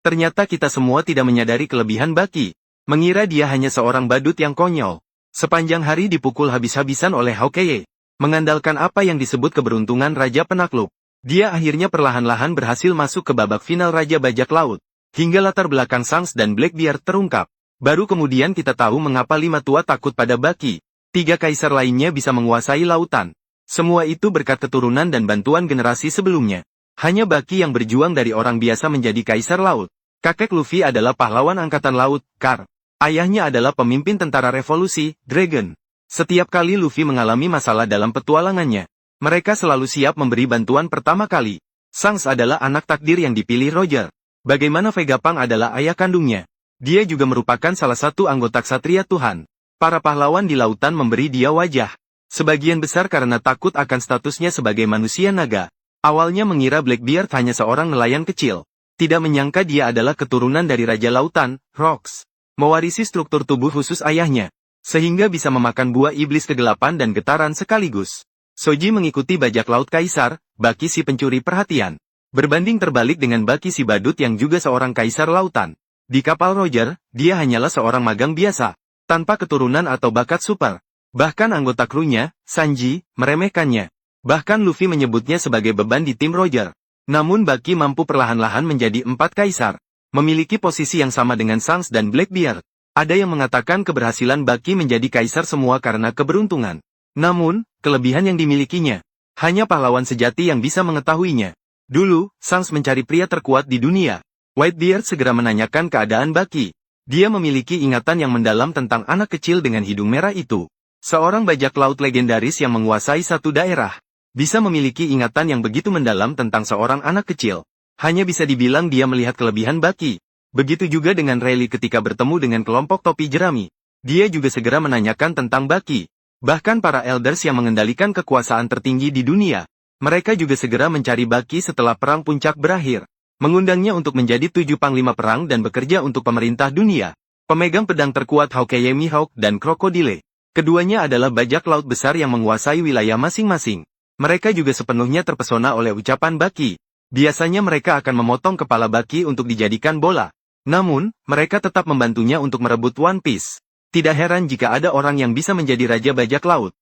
Ternyata kita semua tidak menyadari kelebihan Baki. Mengira dia hanya seorang badut yang konyol. Sepanjang hari dipukul habis-habisan oleh Hawkeye. Mengandalkan apa yang disebut keberuntungan Raja Penakluk. Dia akhirnya perlahan-lahan berhasil masuk ke babak final Raja Bajak Laut. Hingga latar belakang Shanks dan Blackbeard terungkap. Baru kemudian kita tahu mengapa lima tua takut pada Baki. Tiga kaisar lainnya bisa menguasai lautan. Semua itu berkat keturunan dan bantuan generasi sebelumnya. Hanya Baki yang berjuang dari orang biasa menjadi kaisar laut. Kakek Luffy adalah pahlawan angkatan laut, Kar. Ayahnya adalah pemimpin tentara revolusi, Dragon. Setiap kali Luffy mengalami masalah dalam petualangannya, mereka selalu siap memberi bantuan pertama kali. Shanks adalah anak takdir yang dipilih Roger. Bagaimana Vegapunk adalah ayah kandungnya. Dia juga merupakan salah satu anggota Ksatria Tuhan. Para pahlawan di lautan memberi dia wajah. Sebagian besar karena takut akan statusnya sebagai manusia naga. Awalnya mengira Blackbeard hanya seorang nelayan kecil. Tidak menyangka dia adalah keturunan dari Raja Lautan, Rocks. Mewarisi struktur tubuh khusus ayahnya. Sehingga bisa memakan buah iblis kegelapan dan getaran sekaligus. Soji mengikuti bajak laut kaisar, Baki si pencuri perhatian. Berbanding terbalik dengan Baki si badut yang juga seorang kaisar lautan. Di kapal Roger, dia hanyalah seorang magang biasa. Tanpa keturunan atau bakat super. Bahkan anggota krunya, Sanji, meremehkannya. Bahkan Luffy menyebutnya sebagai beban di tim Roger. Namun Baki mampu perlahan-lahan menjadi 4 kaisar. Memiliki posisi yang sama dengan Shanks dan Blackbeard. Ada yang mengatakan keberhasilan Baki menjadi kaisar semua karena keberuntungan. Namun, kelebihan yang dimilikinya. Hanya pahlawan sejati yang bisa mengetahuinya. Dulu, Shanks mencari pria terkuat di dunia. Whitebeard segera menanyakan keadaan Baki. Dia memiliki ingatan yang mendalam tentang anak kecil dengan hidung merah itu. Seorang bajak laut legendaris yang menguasai satu daerah. Bisa memiliki ingatan yang begitu mendalam tentang seorang anak kecil. Hanya bisa dibilang dia melihat kelebihan Baki. Begitu juga dengan Rayleigh ketika bertemu dengan kelompok topi jerami. Dia juga segera menanyakan tentang Baki. Bahkan para elders yang mengendalikan kekuasaan tertinggi di dunia. Mereka juga segera mencari Baki setelah perang puncak berakhir. Mengundangnya untuk menjadi 7 panglima perang dan bekerja untuk pemerintah dunia. Pemegang pedang terkuat Hawkeye Mihawk dan Crocodile. Keduanya adalah bajak laut besar yang menguasai wilayah masing-masing. Mereka juga sepenuhnya terpesona oleh ucapan Baki. Biasanya mereka akan memotong kepala Baki untuk dijadikan bola. Namun, mereka tetap membantunya untuk merebut One Piece. Tidak heran jika ada orang yang bisa menjadi raja bajak laut.